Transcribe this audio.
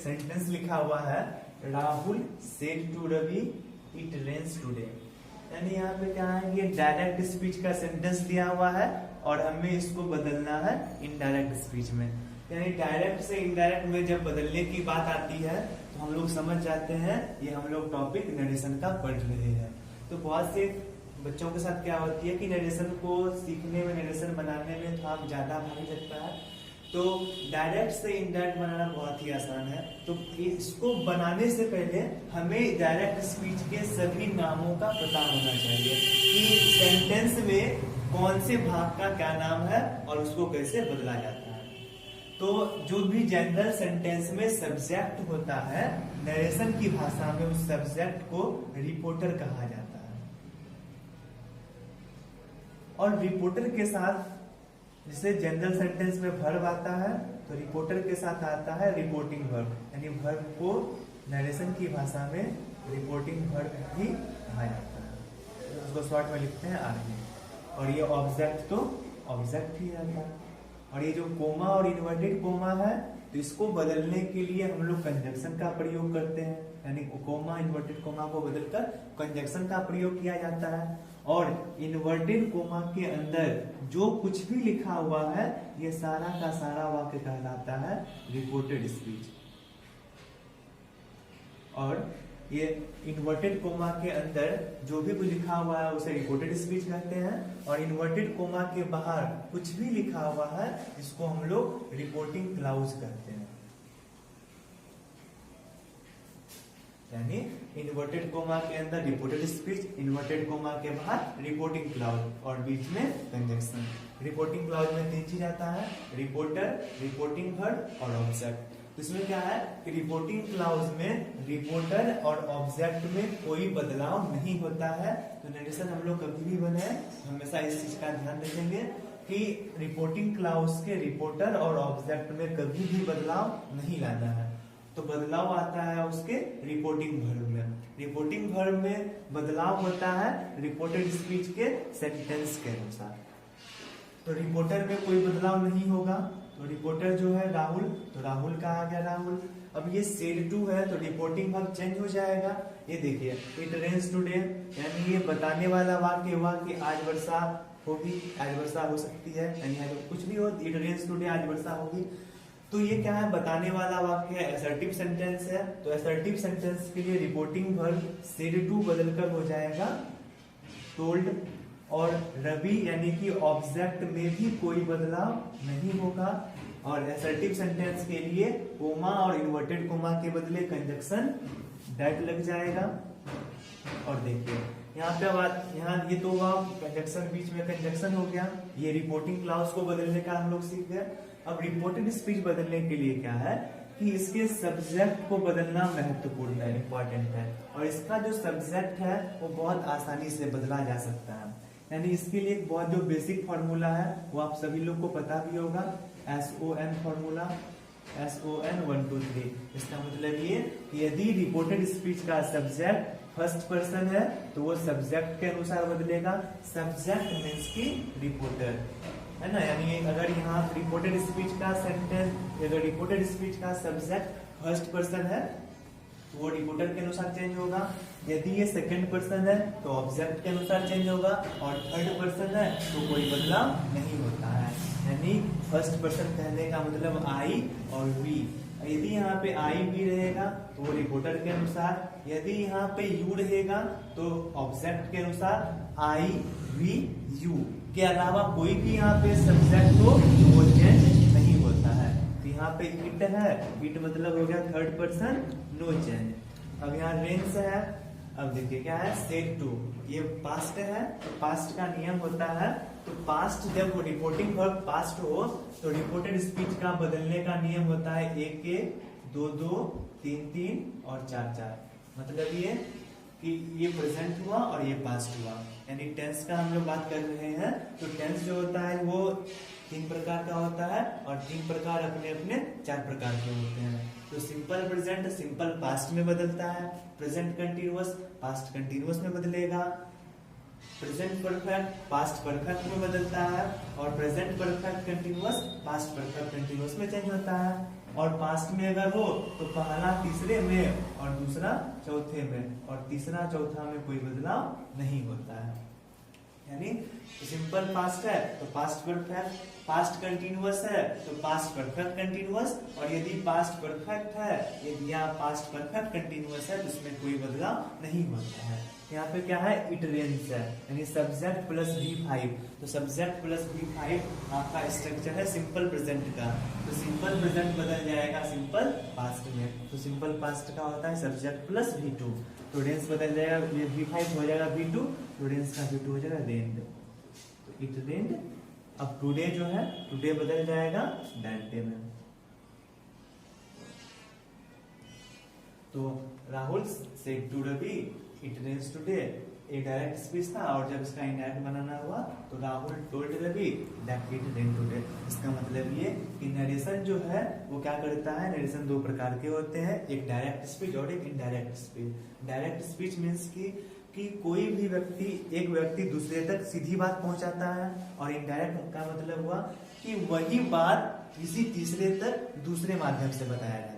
Sentence लिखा हुआ है, Rahul said to Ravi it rains today. यानी यहाँ पे क्या है, ये डायरेक्ट स्पीच का सेंटेंस दिया हुआ है और हमें इसको बदलना है इनडायरेक्ट स्पीच में। यानी डायरेक्ट से इनडायरेक्ट में जब बदलने की बात आती है तो हम लोग समझ जाते हैं ये हम लोग टॉपिक नरेशन का पढ़ रहे हैं। तो बहुत से बच्चों के साथ क्या होती है कि नरेशन को सीखने में, नरेशन बनाने में थोड़ा ज्यादा भारी लगता है, तो डायरेक्ट से इनडायरेक्ट बनाना बहुत ही आसान है। तो इसको बनाने से पहले हमें डायरेक्ट स्पीच के सभी नामों का पता होना चाहिए कि सेंटेंस में कौन से भाग का क्या नाम है और उसको कैसे बदला जाता है। तो जो भी जनरल सेंटेंस में सब्जेक्ट होता है, नरेशन की भाषा में उस सब्जेक्ट को रिपोर्टर कहा जाता है। और रिपोर्टर के साथ, जैसे जनरल सेंटेंस में वर्ब आता है तो रिपोर्टर के साथ आता है रिपोर्टिंग वर्ब, यानी वर्ब को नरेशन की भाषा में रिपोर्टिंग वर्ब भी कहा जाता है। उसको शॉर्ट में लिखते हैं आगे। और ये ऑब्जेक्ट तो ऑब्जेक्ट ही रहता है। और ये जो कोमा और इन्वर्टेड कोमा है तो इसको बदलने के लिए हम लोग कंजक्शन का प्रयोग करते हैं, यानी कोमा इन्वर्टेड कोमा को बदलकर कंजक्शन का प्रयोग किया जाता है। और इन्वर्टेड कोमा के अंदर जो कुछ भी लिखा हुआ है ये सारा का सारा वाक्य कहलाता है रिपोर्टेड स्पीच। और ये इन्वर्टेड कोमा के अंदर जो भी कुछ लिखा हुआ है उसे रिपोर्टेड स्पीच कहते हैं। और इन्वर्टेड कोमा के बाहर कुछ भी लिखा हुआ है इसको हम लोग रिपोर्टिंग क्लाउज कहते हैं। यानी इन्वर्टेड कोमा के अंदर रिपोर्टेड स्पीच, इन्वर्टेड कोमा के बाहर रिपोर्टिंग क्लाउज और बीच में कंजक्शन। रिपोर्टिंग क्लाउज में तीन चीज आता है, रिपोर्टर, रिपोर्टिंग वर्ब और ऑब्जेक्ट। इसमें क्या है कि रिपोर्टिंग क्लाउज में रिपोर्टर और ऑब्जेक्ट में कोई बदलाव नहीं होता है। तो नरेशन हम लोग कभी भी बने हमेशा इस चीज का ध्यान रखेंगे कि रिपोर्टिंग क्लाउज के रिपोर्टर और ऑब्जेक्ट में कभी भी बदलाव नहीं लाना है। तो बदलाव आता है उसके रिपोर्टिंग वर्ब में। रिपोर्टिंग वर्ब में बदलाव होता है रिपोर्टेड स्पीच के सेंटेंस के अनुसार। तो रिपोर्टर में कोई बदलाव नहीं होगा। तो रिपोर्टर जो है राहुल, तो राहुल का आ गया राहुल। अब ये सेड टू है तो रिपोर्टिंग वर्ब चेंज हो जाएगा। ये देखिए इट रेन्स टुडे, यानी ये बताने वाला वाक्य हुआ कि आज वर्षा होगी, आज वर्षा हो सकती है, यानी कुछ भी हो, इट रेन्स टुडे आज वर्षा होगी। तो ये क्या है, बताने वाला वाक्य है, असर्टिव सेंटेंस है। तो असर्टिव सेंटेंस के लिए रिपोर्टिंग वर्ब सेड टू बदलकर हो जाएगा टोल्ड। और रवि यानी कि ऑब्जेक्ट में भी कोई बदलाव नहीं होगा। और असर्टिव सेंटेंस के लिए कोमा और इन्वर्टेड कोमा के बदले कंजक्शन दैट लग जाएगा। और देखिए यहाँ पे बात, यहाँ ये तो हुआ कंजक्शन, बीच में कंजक्शन हो गया। ये रिपोर्टिंग क्लाउज को बदलने का हम लोग सीख गए। अब रिपोर्टेड स्पीच बदलने के लिए क्या है कि इसके सब्जेक्ट को बदलना महत्वपूर्ण है, इंपॉर्टेंट है। और इसका जो सब्जेक्ट है वो बहुत आसानी से बदला जा सकता है। यानी इसके लिए एक बहुत जो बेसिक फॉर्मूला है वो आप सभी लोग को पता भी होगा, SON फॉर्मूला, SON 1 2 3। इसका मतलब ये कि यदि रिपोर्टेड स्पीच का सब्जेक्ट फर्स्ट पर्सन है तो वो सब्जेक्ट के अनुसार बदलेगा। सब्जेक्ट मीन्स की रिपोर्टर है ना, यानी अगर यहाँ रिपोर्टेड स्पीच का सेंटेंस, अगर रिपोर्टेड स्पीच का सब्जेक्ट फर्स्ट पर्सन है तो वो रिपोर्टर के अनुसार चेंज होगा। यदि ये सेकंड पर्सन है तो ऑब्जेक्ट के अनुसार चेंज होगा। और थर्ड पर्सन है तो कोई बदलाव नहीं होता है। यानी फर्स्ट पर्सन कहने का मतलब आई और वी। यदि यहाँ पे आई भी रहेगा तो वो रिपोर्टर के अनुसार, यदि यहाँ पे यू रहेगा तो ऑब्जेक्ट के अनुसार, आई वी यू के अलावा कोई भी यहाँ पे सब्जेक्ट हो तो वो चेंज नहीं होता है। तो यहाँ पे इट है, इट मतलब हो गया थर्ड पर्सन, नो चेंज। अब यहाँ रेन्स है, अब देखिए क्या है, सेड टू, ये पास्ट है। तो पास्ट का नियम होता है, तो पास्ट जब वो रिपोर्टिंग वर्ब पास्ट हो तो रिपोर्टेड स्पीच का बदलने का नियम होता है 1 1, 2 2, 3 3 और 4 4। मतलब ये कि ये प्रेजेंट हुआ और ये पास्ट हुआ। यानी टेंस का हम लोग बात कर रहे हैं तो टेंस जो होता है वो 3 प्रकार का होता है और 3 प्रकार अपने अपने 4 प्रकार के होते हैं। तो सिंपल प्रेजेंट सिंपल पास्ट में बदलता है, प्रेजेंट कंटिन्यूअस पास्ट कंटिन्यूअस में बदलेगा, प्रेजेंट परफेक्ट पास्ट परफेक्ट में बदलता है और present perfect continuous past perfect continuous में चेंज होता है। और पास्ट में अगर हो तो पहला तीसरे में और दूसरा चौथे में, और तीसरा चौथा में कोई बदलाव नहीं होता है। यानी सिंपल पास्ट है तो पास्ट परफेक्ट, पास्ट कंटिन्यूअस है तो पास्ट परफेक्ट कंटिन्यूअस, और यदि पास्ट परफेक्ट है यदि या पास्ट परफेक्ट कंटिन्यूअस है तो उसमें कोई बदलाव नहीं होता है। यहाँ पे क्या है, इट रेन्स है, यानी सब्जेक्ट प्लस V5, तो सब्जेक्ट प्लस V5 आपका स्ट्रक्चर है सिंपल प्रेजेंट का, तो सिंपल प्रेजेंट बदल जाएगा सिंपल पास्ट में, तो सिंपल पास्ट का होता है सब्जेक्ट प्लस V2, तो रेन्स बदल जाएगा, V5 हो जाएगा V2, तो रेन्स का V2 हो जाएगा रेन्ड, तो इट रेन्ड। अब टुडे जो है, टुडे बदल जाएगा दैट डे में, तो Rahul said to Ravi it rains today, एक डायरेक्ट स्पीच था, और जब इसका इनडायरेक्ट बनाना हुआ तो Rahul told Ravi that it rain today. इसका मतलब ये कि नरेशन जो है वो क्या करता है, नरेशन दो प्रकार के होते हैं, एक डायरेक्ट स्पीच और एक indirect speech. Direct speech means कि कोई भी व्यक्ति, एक व्यक्ति दूसरे तक सीधी बात पहुंचाता है, और इनडायरेक्ट का मतलब हुआ कि वही बात किसी तीसरे तक दूसरे माध्यम से बताया जाता है।